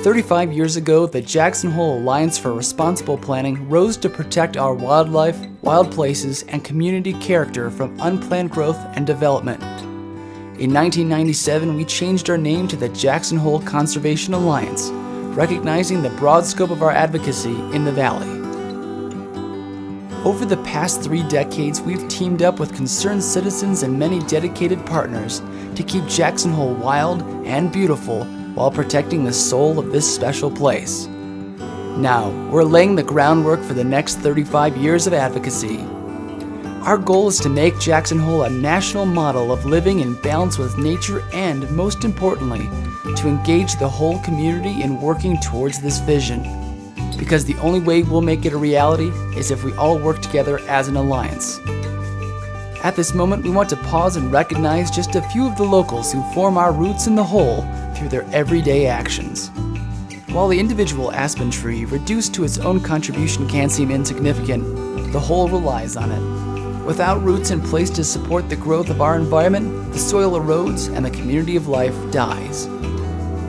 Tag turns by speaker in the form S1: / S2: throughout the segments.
S1: 35 years ago, the Jackson Hole Alliance for Responsible Planning rose to protect our wildlife, wild places, and community character from unplanned growth and development. In 1997, we changed our name to the Jackson Hole Conservation Alliance, recognizing the broad scope of our advocacy in the valley. Over the past 3 decades, we've teamed up with concerned citizens and many dedicated partners to keep Jackson Hole wild and beautiful while protecting the soul of this special place. Now, we're laying the groundwork for the next 35 years of advocacy. Our goal is to make Jackson Hole a national model of living in balance with nature and, most importantly, to engage the whole community in working towards this vision. Because the only way we'll make it a reality is if we all work together as an alliance. At this moment, we want to pause and recognize just a few of the locals who form our roots in the whole through their everyday actions. While the individual aspen tree reduced to its own contribution can seem insignificant, the whole relies on it. Without roots in place to support the growth of our environment, the soil erodes and the community of life dies.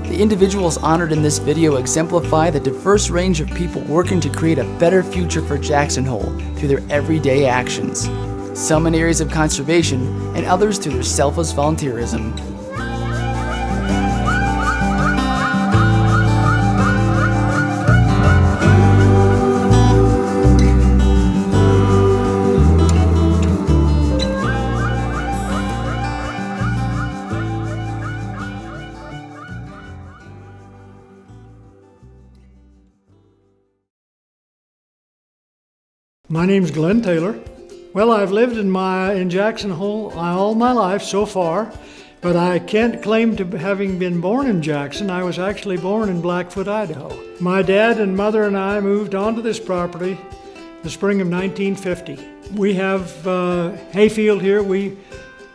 S1: The individuals honored in this video exemplify the diverse range of people working to create a better future for Jackson Hole through their everyday actions, some in areas of conservation and others through their selfless volunteerism.
S2: My name's Glenn Taylor. Well, I've lived in Jackson Hole all my life so far, but I can't claim to having been born in Jackson. I was actually born in Blackfoot, Idaho. My dad and mother and I moved onto this property the spring of 1950. We have hayfield here. We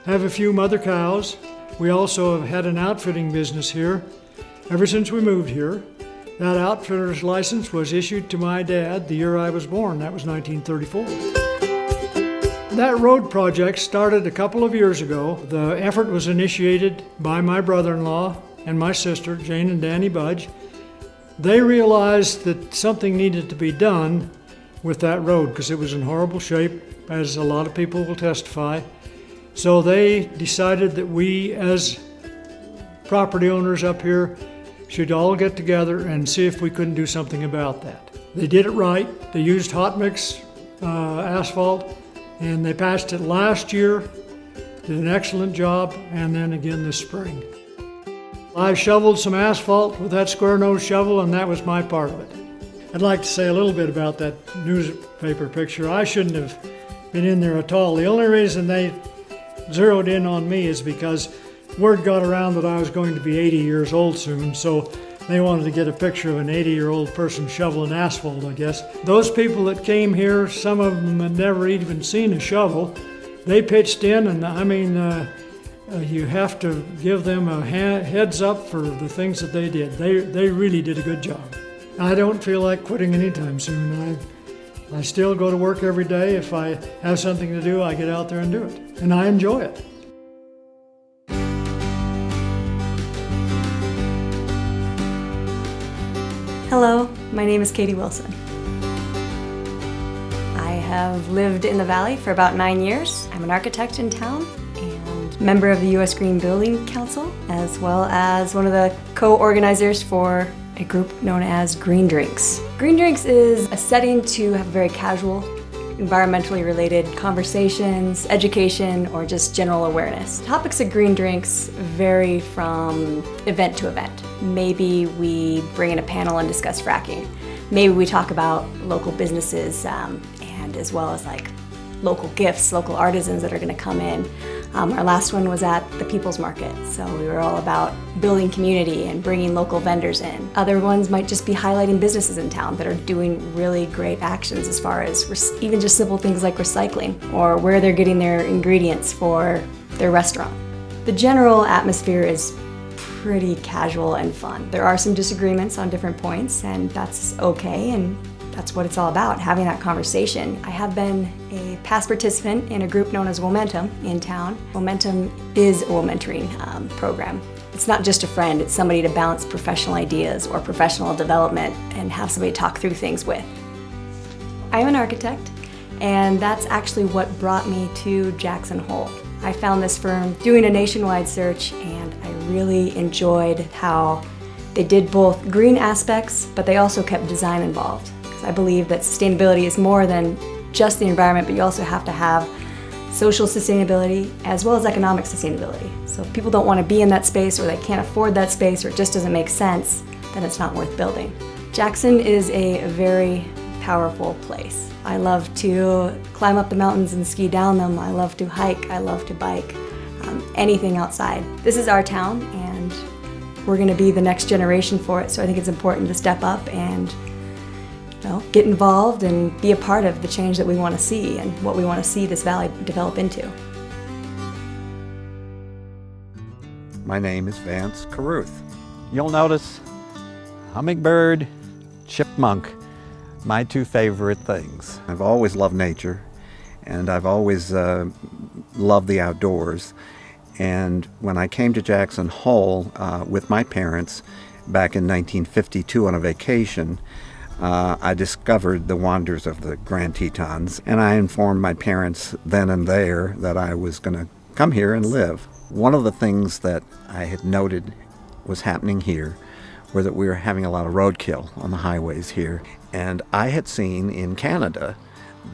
S2: have a few mother cows. We also have had an outfitting business here ever since we moved here. That outfitter's license was issued to my dad the year I was born. That was 1934. That road project started a couple of years ago. The effort was initiated by my brother-in-law and my sister, Jane and Danny Budge. They realized that something needed to be done with that road because it was in horrible shape, as a lot of people will testify. So they decided that we, as property owners up here, should all get together and see if we couldn't do something about that. They did it right. They used hot mix asphalt, and they patched it last year, did an excellent job, and then again this spring. I shoveled some asphalt with that square nose shovel, and that was my part of it. I'd like to say a little bit about that newspaper picture. I shouldn't have been in there at all. The only reason they zeroed in on me is because word got around that I was going to be 80 years old soon, so they wanted to get a picture of an 80-year-old person shoveling asphalt, I guess. Those people that came here, some of them had never even seen a shovel. They pitched in, and I mean, you have to give them a heads up for the things that they did. They really did a good job. I don't feel like quitting anytime soon. I still go to work every day. If I have something to do, I get out there and do it, and I enjoy it.
S3: Hello, my name is Katie Wilson. I have lived in the Valley for about 9 years. I'm an architect in town and member of the U.S. Green Building Council, as well as one of the co-organizers for a group known as Green Drinks. Green Drinks is a setting to have very casual, environmentally related conversations, education, or just general awareness. Topics of Green Drinks vary from event to event. Maybe we bring in a panel and discuss fracking. Maybe we talk about local businesses and as well as like local gifts, local artisans that are going to come in. Our last one was at the People's Market, so we were all about building community and bringing local vendors in. Other ones might just be highlighting businesses in town that are doing really great actions as far as even just simple things like recycling or where they're getting their ingredients for their restaurant. The general atmosphere is pretty casual and fun. There are some disagreements on different points, and that's okay, and that's what it's all about, having that conversation. I have been a past participant in a group known as Momentum in town. Momentum is a mentoring program. It's It's not just a friend, it's somebody to bounce professional ideas or professional development and have somebody to talk through things with. I'm an architect, and that's actually what brought me to Jackson Hole. I found this firm doing a nationwide search, and I really enjoyed how they did both green aspects, but they also kept design involved. Because I believe that sustainability is more than just the environment, but you also have to have social sustainability as well as economic sustainability. So if people don't want to be in that space, or they can't afford that space, or it just doesn't make sense, then it's not worth building. Jackson is a very powerful place. I love to climb up the mountains and ski down them. I love to hike, I love to bike, anything outside. This is our town, and we're going to be the next generation for it, so I think it's important to step up and get involved and be a part of the change that we want to see and what we want to see this valley develop into.
S4: My name is Vance Carruth. You'll notice hummingbird, chipmunk, my two favorite things. I've always loved nature, and I've always loved the outdoors. And when I came to Jackson Hole with my parents back in 1952 on a vacation, I discovered the wonders of the Grand Tetons, and I informed my parents then and there that I was going to come here and live. One of the things that I had noted was happening here were that we were having a lot of roadkill on the highways here. And I had seen in Canada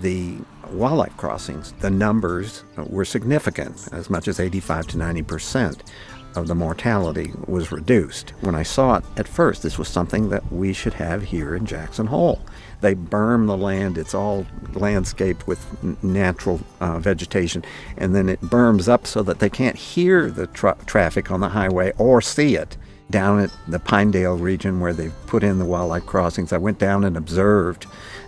S4: the wildlife crossings. The numbers were significant, as much as 85 to 90% of the mortality was reduced. When I saw it at first, this was something that we should have here in Jackson Hole. They berm the land, it's all landscaped with natural vegetation, and then it berms up so that they can't hear the traffic on the highway or see it. Down at the Pinedale region where they've put in the wildlife crossings, I went down and observed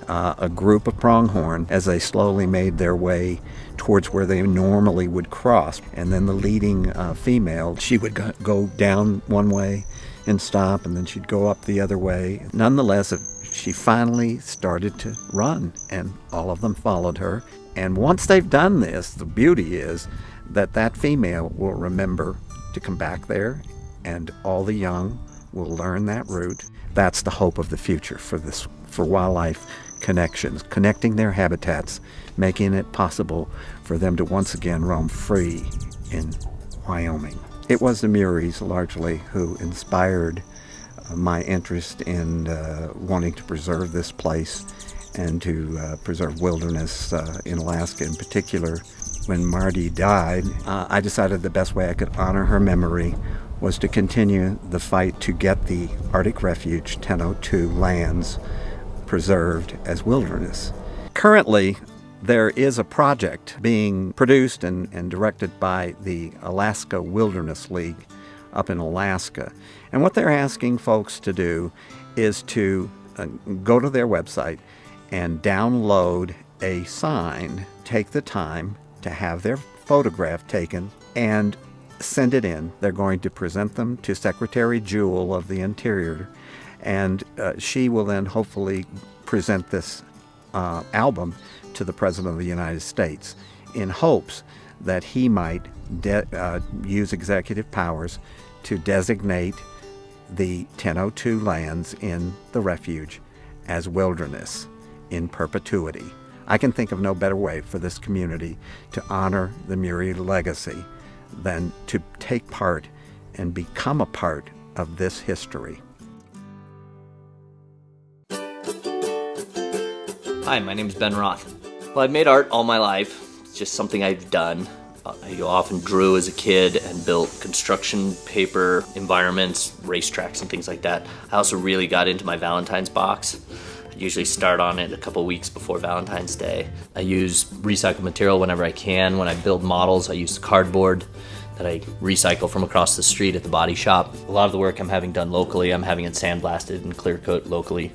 S4: a group of pronghorn as they slowly made their way towards where they normally would cross. And then the leading female, she would go down one way and stop, and then she'd go up the other way. Nonetheless, she finally started to run, and all of them followed her. And once they've done this, the beauty is that that female will remember to come back there, and all the young will learn that route. That's the hope of the future for wildlife connections, connecting their habitats, making it possible for them to once again roam free in Wyoming. It was the Muries largely who inspired my interest in wanting to preserve this place and to preserve wilderness in Alaska in particular. When Marty died, I decided the best way I could honor her memory was to continue the fight to get the Arctic Refuge 1002 lands preserved as wilderness. Currently, there is a project being produced and directed by the Alaska Wilderness League up in Alaska. And what they're asking folks to do is to go to their website and download a sign, take the time to have their photograph taken, and send it in. They're going to present them to Secretary Jewell of the Interior, and she will then hopefully present this album to the President of the United States in hopes that he might use executive powers to designate the 1002 lands in the refuge as wilderness in perpetuity. I can think of no better way for this community to honor the Murie legacy than to take part and become a part of this history.
S5: Hi, my name is Ben Roth. Well, I've made art all my life. It's just something I've done. I often drew as a kid and built construction paper environments, racetracks and things like that. I also really got into my Valentine's box. I usually start on it a couple weeks before Valentine's Day. I use recycled material whenever I can. When I build models, I use cardboard that I recycle from across the street at the body shop. A lot of the work I'm having done locally, I'm having it sandblasted and clear coat locally.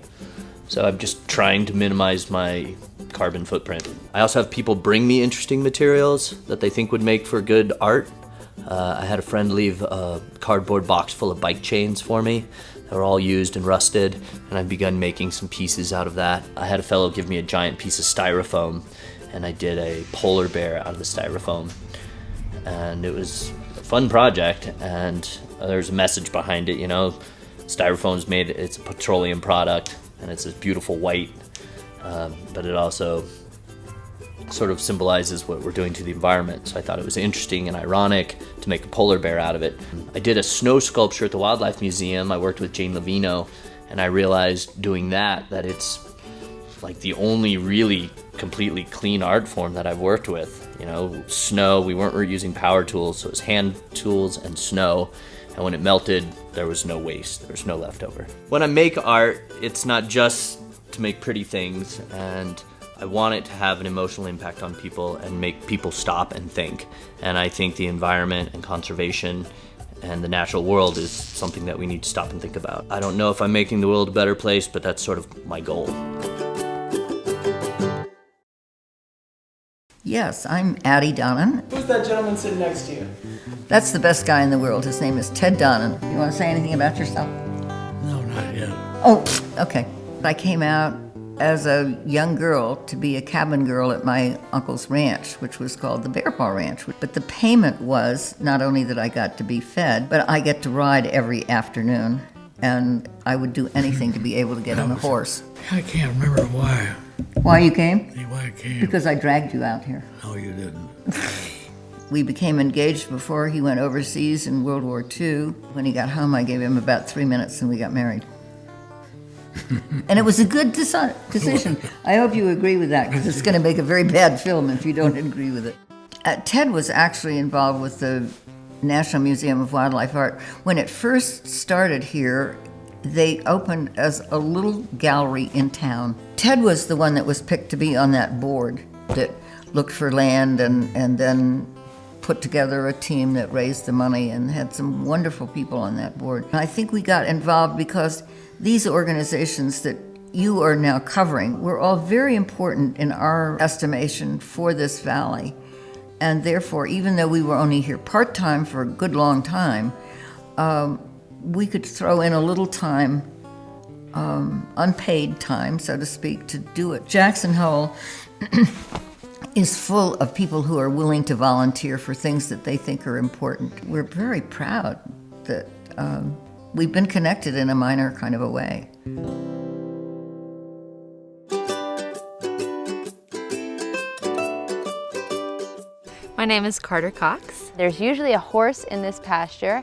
S5: So I'm just trying to minimize my carbon footprint. I also have people bring me interesting materials that they think would make for good art. I had a friend leave a cardboard box full of bike chains for me. They were all used and rusted, and I've begun making some pieces out of that. I had a fellow give me a giant piece of styrofoam, and I did a polar bear out of the styrofoam. And it was a fun project, and there's a message behind it, you know. Styrofoam's made, it's a petroleum product, and it's this beautiful white, but it also sort of symbolizes what we're doing to the environment. So I thought it was interesting and ironic to make a polar bear out of it. I did a snow sculpture at the Wildlife Museum. I worked with Jane Levino, and I realized doing that it's like the only really completely clean art form that I've worked with. You know, snow, we weren't using power tools, so it was hand tools and snow. And when it melted, there was no waste, there was no leftover. When I make art, it's not just to make pretty things, and I want it to have an emotional impact on people and make people stop and think. And I think the environment and conservation and the natural world is something that we need to stop and think about. I don't know if I'm making the world a better place, but that's sort of my goal.
S6: Yes, I'm Addie Donnan.
S1: Who's that gentleman sitting next to you?
S6: That's the best guy in the world. His name is Ted Donnan. You want to say anything about yourself?
S2: No, not yet.
S6: Oh, okay. I came out as a young girl to be a cabin girl at my uncle's ranch, which was called the Bear Paw Ranch. But the payment was not only that I got to be fed, but I get to ride every afternoon. And I would do anything to be able to get on a horse.
S2: I can't remember why.
S6: Why you came?
S2: Why I came.
S6: Because I dragged you out here.
S2: No, you didn't.
S6: We became engaged before he went overseas in World War II. When he got home, I gave him about 3 minutes and we got married. And it was a good decision. I hope you agree with that, because it's going to make a very bad film if you don't agree with it. Ted was actually involved with the National Museum of Wildlife Art. When it first started here, they opened as a little gallery in town. Ted was the one that was picked to be on that board that looked for land and then put together a team that raised the money and had some wonderful people on that board. I think we got involved because these organizations that you are now covering were all very important in our estimation for this valley. And therefore, even though we were only here part-time for a good long time, we could throw in a little time, unpaid time, so to speak, to do it. Jackson Hole is full of people who are willing to volunteer for things that they think are important. We're very proud that we've been connected in a minor kind of a way.
S7: My name is Carter Cox. There's usually a horse in this pasture,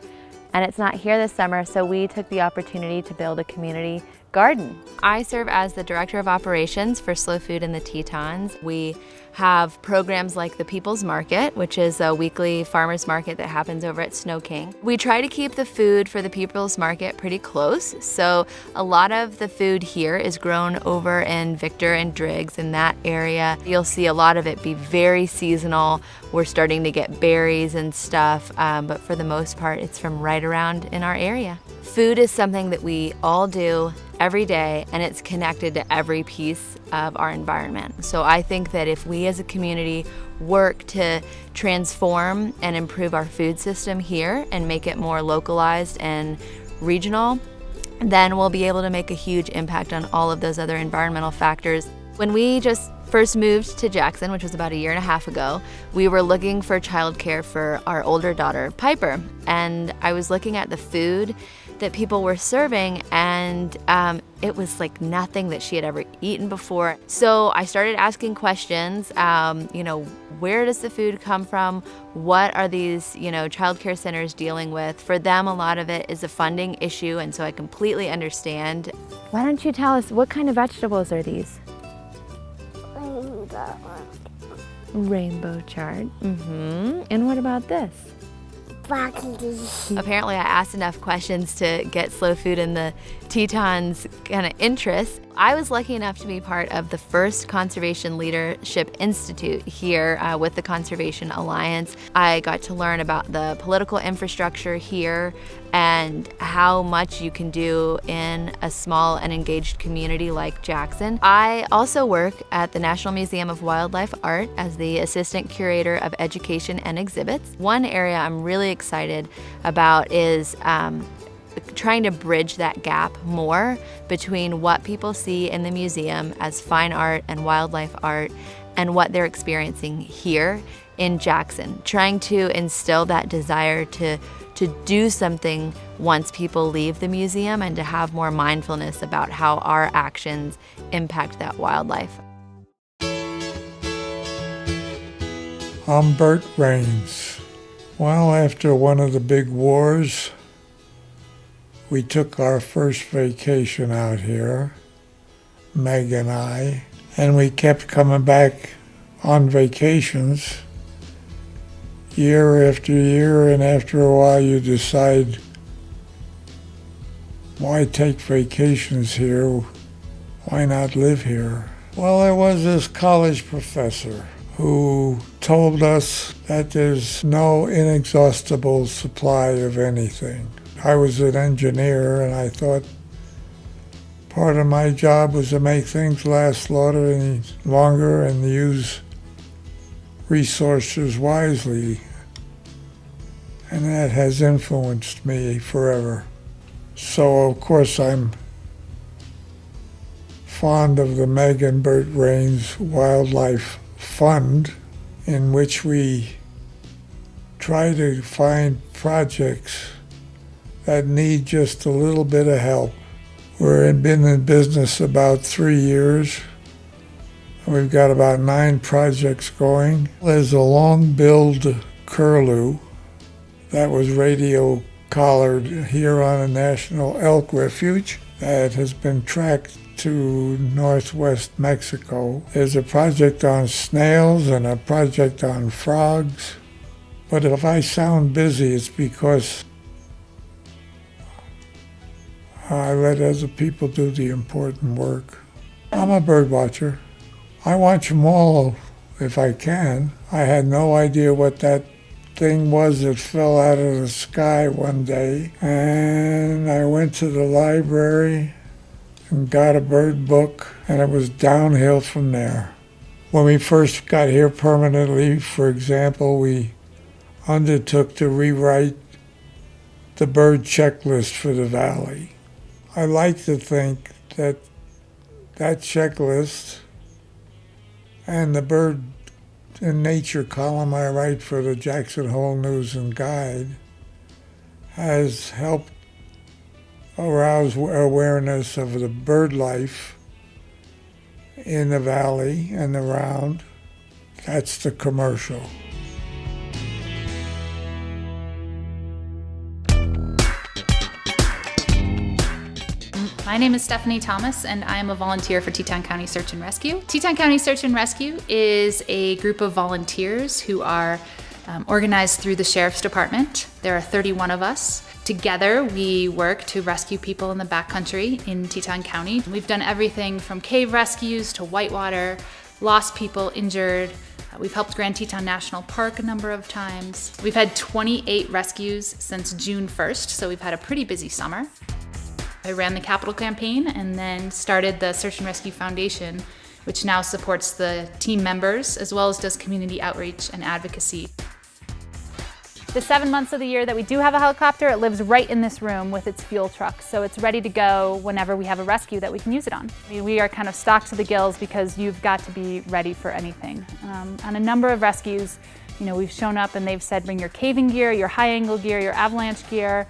S7: and it's not here this summer, so we took the opportunity to build a community garden. I serve as the Director of Operations for Slow Food in the Tetons. We have programs like the People's Market, which is a weekly farmers market that happens over at Snow King. We try to keep the food for the People's Market pretty close, so a lot of the food here is grown over in Victor and Driggs in that area. You'll see a lot of it be very seasonal. We're starting to get berries and stuff, but for the most part, it's from right around in our area. Food is something that we all do every day, and it's connected to every piece of our environment. So I think that if we as a community work to transform and improve our food system here and make it more localized and regional, then we'll be able to make a huge impact on all of those other environmental factors. When we just first moved to Jackson, which was about 1.5 years ago, we were looking for childcare for our older daughter, Piper. And I was looking at the food that people were serving, and it was like nothing that she had ever eaten before. So I started asking questions, where does the food come from? What are these, child care centers dealing with? For them, a lot of it is a funding issue, and so I completely understand. Why don't you tell us, what kind of vegetables are these? Rainbow chard. And what about this?
S8: Broccoli.
S7: Apparently I asked enough questions to get Slow Food in the Tetons kind of interest. I was lucky enough to be part of the first Conservation Leadership Institute here with the Conservation Alliance. I got to learn about the political infrastructure here and how much you can do in a small and engaged community like Jackson. I also work at the National Museum of Wildlife Art as the Assistant Curator of Education and Exhibits. One area I'm really excited about is trying to bridge that gap more between what people see in the museum as fine art and wildlife art and what they're experiencing here in Jackson, trying to instill that desire to do something once people leave the museum and to have more mindfulness about how our actions impact that wildlife.
S9: I'm Bert Raines. Well, after one of the big wars, we took our first vacation out here, Meg and I, and we kept coming back on vacations year after year, and after a while you decide, why take vacations here? Why not live here? Well, there was this college professor who told us that there's no inexhaustible supply of anything. I was an engineer, and I thought part of my job was to make things last longer and use resources wisely. And that has influenced me forever. So, of course, I'm fond of the Meg and Bert Raines Wildlife Fund, in which we try to find projects that need just a little bit of help. We've been in business about 3 years. We've got about 9 projects going. There's a long-billed curlew that was radio collared here on a national elk refuge that has been tracked to northwest Mexico. There's a project on snails and a project on frogs. But if I sound busy, it's because I let other people do the important work. I'm a bird watcher. I watch them all if I can. I had no idea what that thing was that fell out of the sky one day. And I went to the library and got a bird book, and it was downhill from there. When we first got here permanently, for example, we undertook to rewrite the bird checklist for the valley. I like to think that that checklist and the bird and nature column I write for the Jackson Hole News and Guide has helped arouse awareness of the bird life in the valley and around. That's the commercial.
S10: My name is Stephanie Thomas, and I am a volunteer for Teton County Search and Rescue. Teton County Search and Rescue is a group of volunteers who are organized through the Sheriff's Department. There are 31 of us. Together, we work to rescue people in the backcountry in Teton County. We've done everything from cave rescues to whitewater, lost people, injured. We've helped Grand Teton National Park a number of times. We've had 28 rescues since June 1st, so we've had a pretty busy summer. I ran the capital campaign and then started the Search and Rescue Foundation, which now supports the team members as well as does community outreach and advocacy. The 7 months of the year that we do have a helicopter, it lives right in this room with its fuel truck, so it's ready to go whenever we have a rescue that we can use it on. We are kind of stocked to the gills because you've got to be ready for anything. On a number of rescues, we've shown up and they've said bring your caving gear, your high angle gear, your avalanche gear,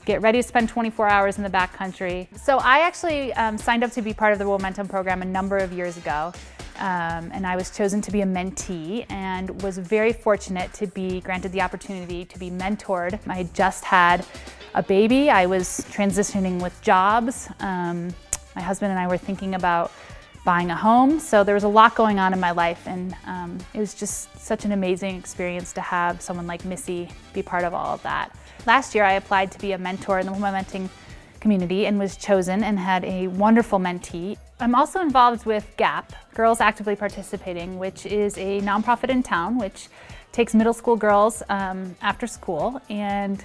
S10: get ready to spend 24 hours in the backcountry. So I actually signed up to be part of the Momentum program a number of years ago. And I was chosen to be a mentee and was very fortunate to be granted the opportunity to be mentored. I had just had a baby. I was transitioning with jobs. My husband and I were thinking about buying a home. So there was a lot going on in my life, and it was just such an amazing experience to have someone like Missy be part of all of that. Last year I applied to be a mentor in the Momenting community and was chosen and had a wonderful mentee. I'm also involved with GAP, Girls Actively Participating, which is a nonprofit in town which takes middle school girls after school and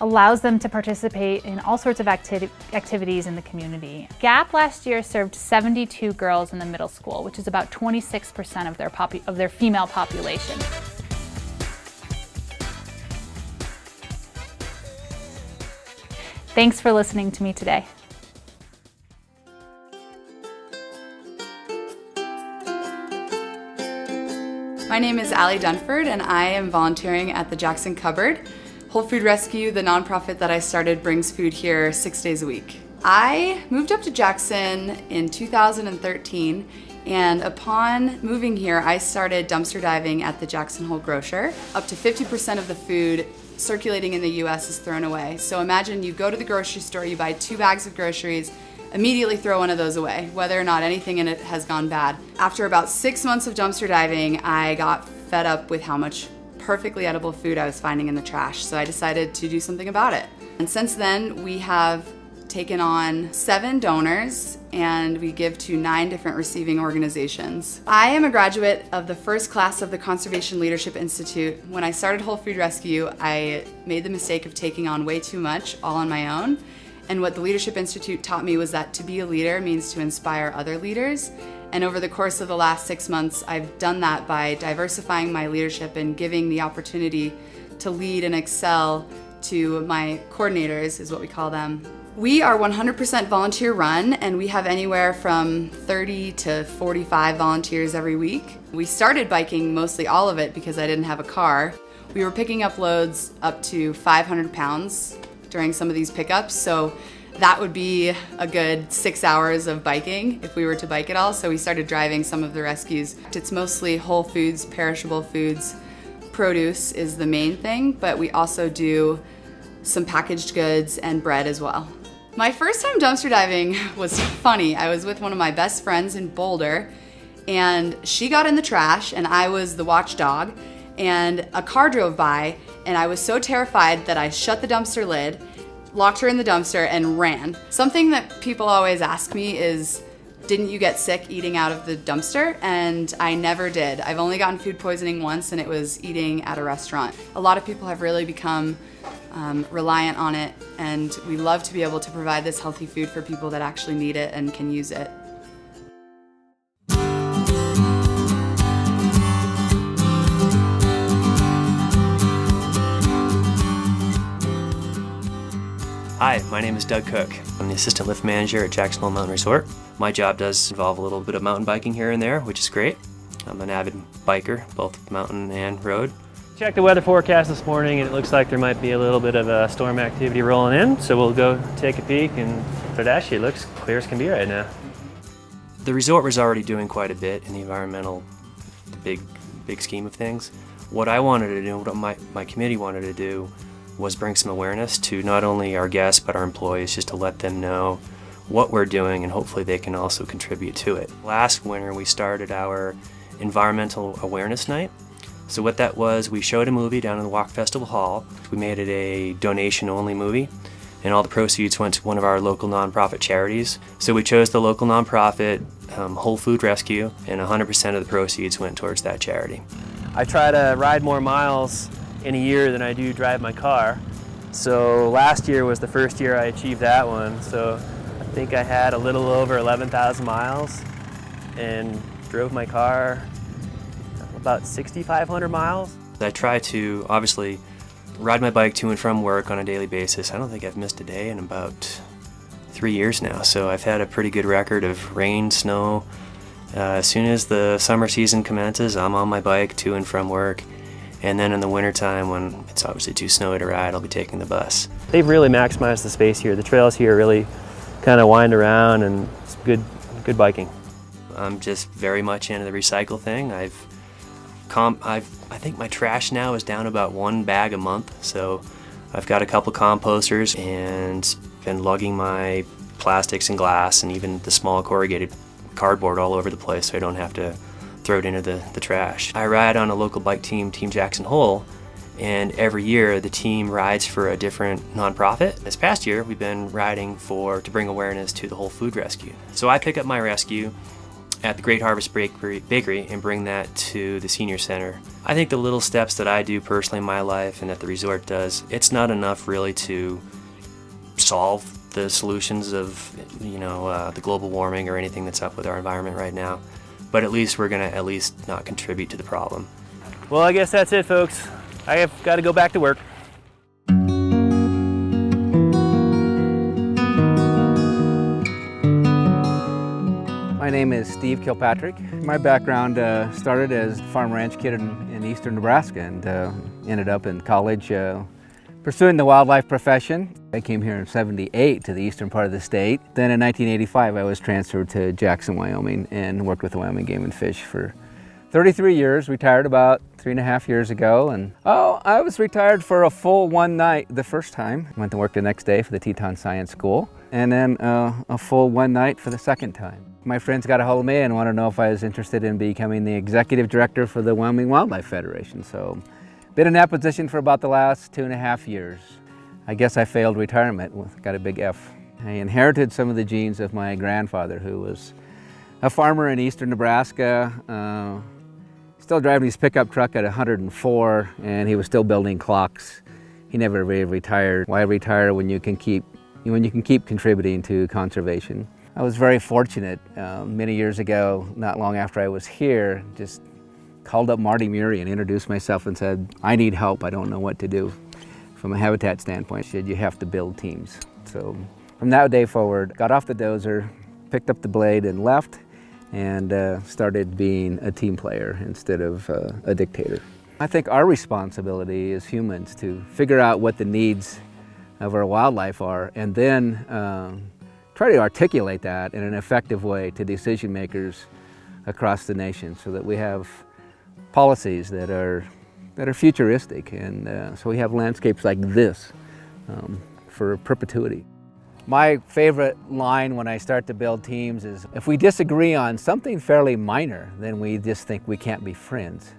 S10: allows them to participate in all sorts of activities in the community. GAP last year served 72 girls in the middle school, which is about 26% of their female population. Thanks for listening to me today.
S11: My name is Allie Dunford and I am volunteering at the Jackson Cupboard. Whole Food Rescue, the nonprofit that I started, brings food here 6 days a week. I moved up to Jackson in 2013, and upon moving here, I started dumpster diving at the Jackson Hole Grocer. Up to 50% of the food circulating in the US is thrown away. So imagine you go to the grocery store, you buy 2 bags of groceries, immediately throw one of those away, whether or not anything in it has gone bad. After about 6 months of dumpster diving, I got fed up with how much perfectly edible food I was finding in the trash, so I decided to do something about it. And since then, we have taken on 7 donors and we give to 9 different receiving organizations. I am a graduate of the first class of the Conservation Leadership Institute. When I started Whole Food Rescue, I made the mistake of taking on way too much all on my own. And what the Leadership Institute taught me was that to be a leader means to inspire other leaders. And over the course of the last 6 months, I've done that by diversifying my leadership and giving the opportunity to lead and excel to my coordinators, is what we call them. We are 100% volunteer run, and we have anywhere from 30 to 45 volunteers every week. We started biking mostly all of it because I didn't have a car. We were picking up loads up to 500 pounds during some of these pickups, so that would be a good 6 hours of biking if we were to bike it all. So we started driving some of the rescues. It's mostly whole foods, perishable foods. Produce is the main thing, but we also do some packaged goods and bread as well. My first time dumpster diving was funny. I was with one of my best friends in Boulder, and she got in the trash and I was the watchdog, and a car drove by and I was so terrified that I shut the dumpster lid, locked her in the dumpster, and ran. Something that people always ask me is, didn't you get sick eating out of the dumpster? And I never did. I've only gotten food poisoning once, and it was eating at a restaurant. A lot of people have really become reliant on it, and we love to be able to provide this healthy food for people that actually need it and can use it.
S12: Hi, my name is Doug Cook. I'm the assistant lift manager at Jackson Hole Mountain Resort. My job does involve a little bit of mountain biking here and there, which is great. I'm an avid biker, both mountain and road.
S13: Checked the weather forecast this morning and it looks like there might be a little bit of a storm activity rolling in, so we'll go take a peek, and for that actually it looks clear as can be right now.
S12: The resort was already doing quite a bit in the environmental, the big scheme of things. What I wanted to do, what my committee wanted to do, was bring some awareness to not only our guests but our employees, just to let them know what we're doing and hopefully they can also contribute to it. Last winter we started our environmental awareness night. So what that was, we showed a movie down in the Walk Festival Hall. We made it a donation-only movie, and all the proceeds went to one of our local nonprofit charities. So we chose the local nonprofit, Whole Food Rescue, and 100% of the proceeds went towards that charity.
S13: I try to ride more miles in a year than I do drive my car. So last year was the first year I achieved that one. So I think I had a little over 11,000 miles and drove my car about 6,500 miles.
S12: I try to obviously ride my bike to and from work on a daily basis. I don't think I've missed a day in about 3 years now, so I've had a pretty good record of rain, snow. As soon as the summer season commences, I'm on my bike to and from work. And then in the wintertime, when it's obviously too snowy to ride, I'll be taking the bus.
S13: They've really maximized the space here. The trails here really kind of wind around, and it's good biking.
S12: I'm just very much into the recycle thing. I think my trash now is down about 1 bag a month, so I've got a couple composters and been lugging my plastics and glass and even the small corrugated cardboard all over the place so I don't have to throw it into the trash. I ride on a local bike team, Team Jackson Hole, and every year the team rides for a different nonprofit. This past year we've been riding to bring awareness to the Whole Food Rescue. So I pick up my rescue at the Great Harvest Bakery and bring that to the senior center. I think the little steps that I do personally in my life and that the resort does, it's not enough really to solve the solutions of the global warming or anything that's up with our environment right now, but at least we're gonna at least not contribute to the problem.
S13: Well, I guess that's it, folks. I have got to go back to work.
S14: My My name is Steve Kilpatrick. My background started as a farm ranch kid in eastern Nebraska and ended up in college pursuing the wildlife profession. I came here in '78 to the eastern part of the state. Then in 1985 I was transferred to Jackson, Wyoming and worked with the Wyoming Game and Fish for 33 years, retired about 3.5 years ago. And I was retired for a full one night the first time. Went to work the next day for the Teton Science School, and then a full one night for the second time. My friends got a hold of me and wanted to know if I was interested in becoming the executive director for the Wyoming Wildlife Federation. So, been in that position for about the last 2.5 years. I guess I failed retirement, got a big F. I inherited some of the genes of my grandfather, who was a farmer in eastern Nebraska, still driving his pickup truck at 104, and he was still building clocks. He never really retired. Why retire when you can keep contributing to conservation? I was very fortunate. Many years ago, not long after I was here, just called up Marty Murray and introduced myself and said, I need help, I don't know what to do. From a habitat standpoint, he said, you have to build teams. So from that day forward, got off the dozer, picked up the blade and left, and started being a team player instead of a dictator. I think our responsibility as humans to figure out what the needs of our wildlife are, and then try to articulate that in an effective way to decision makers across the nation so that we have policies that are futuristic, and so we have landscapes like this for perpetuity. My favorite line when I start to build teams is, if we disagree on something fairly minor, then we just think we can't be friends.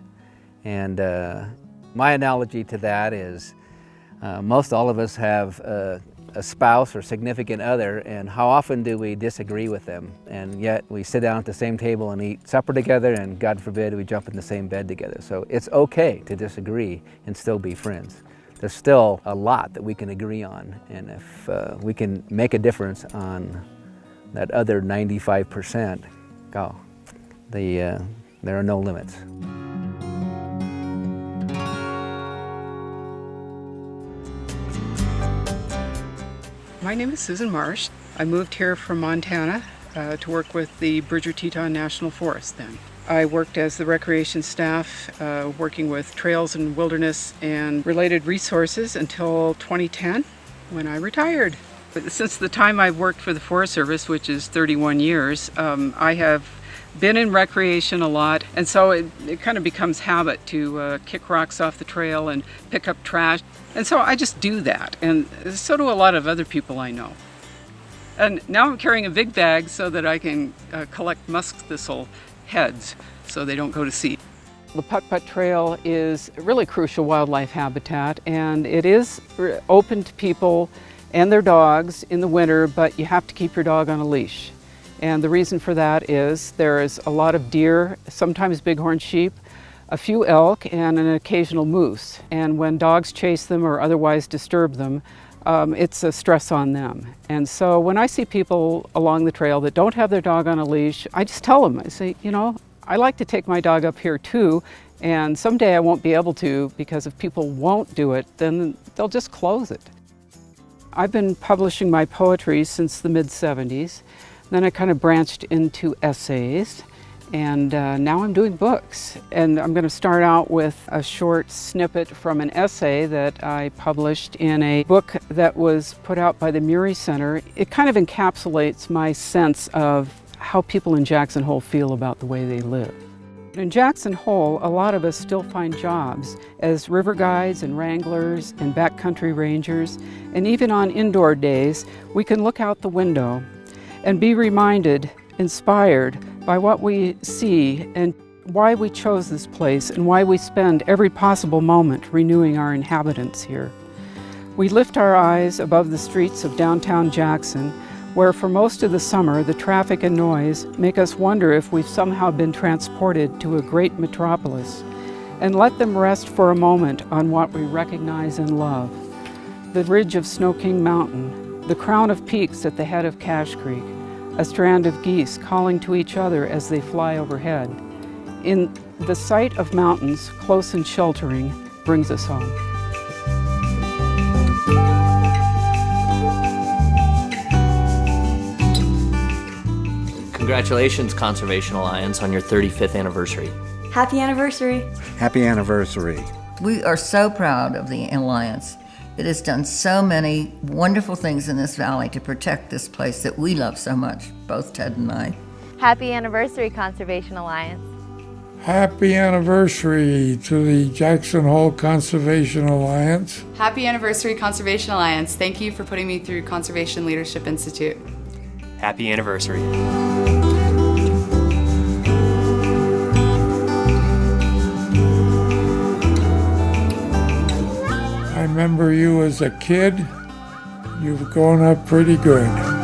S14: And my analogy to that is, most all of us have a spouse or significant other, and how often do we disagree with them? And yet we sit down at the same table and eat supper together, and God forbid we jump in the same bed together. So it's okay to disagree and still be friends. There's still a lot that we can agree on, and if we can make a difference on that other 95%, there are no limits.
S15: My name is Susan Marsh. I moved here from Montana to work with the Bridger-Teton National Forest then. I worked as the recreation staff, working with trails and wilderness and related resources until 2010 when I retired. But since the time I worked for the Forest Service, which is 31 years, I have been in recreation a lot, and so it kind of becomes habit to kick rocks off the trail and pick up trash. And so I just do that, and so do a lot of other people I know. And now I'm carrying a big bag so that I can collect musk thistle heads so they don't go to seed.
S16: The Putt-Putt Trail is a really crucial wildlife habitat, and it is open to people and their dogs in the winter, but you have to keep your dog on a leash. And the reason for that is there is a lot of deer, sometimes bighorn sheep, a few elk, and an occasional moose. And when dogs chase them or otherwise disturb them, it's a stress on them. And so when I see people along the trail that don't have their dog on a leash, I just tell them, I say, you know, I like to take my dog up here too, and someday I won't be able to, because if people won't do it, then they'll just close it. I've been publishing my poetry since the mid-'70s. Then I kind of branched into essays, and now I'm doing books. And I'm going to start out with a short snippet from an essay that I published in a book that was put out by the Murray Center. It kind of encapsulates my sense of how people in Jackson Hole feel about the way they live. In Jackson Hole, a lot of us still find jobs as river guides and wranglers and backcountry rangers, and even on indoor days, we can look out the window and be reminded, inspired by what we see and why we chose this place and why we spend every possible moment renewing our inhabitants here. We lift our eyes above the streets of downtown Jackson, where for most of the summer the traffic and noise make us wonder if we've somehow been transported to a great metropolis, and let them rest for a moment on what we recognize and love. The ridge of Snow King Mountain, the crown of peaks at the head of Cache Creek, a strand of geese calling to each other as they fly overhead. In the sight of mountains, close and sheltering, brings us home.
S5: Congratulations, Conservation Alliance, on your 35th anniversary.
S3: Happy anniversary.
S4: Happy anniversary.
S6: We are so proud of the Alliance. It has done so many wonderful things in this valley to protect this place that we love so much, both Ted and I.
S7: Happy anniversary, Conservation Alliance.
S9: Happy anniversary to the Jackson Hole Conservation Alliance.
S11: Happy anniversary, Conservation Alliance. Thank you for putting me through Conservation Leadership Institute.
S12: Happy anniversary.
S9: I remember you as a kid. You've grown up pretty good.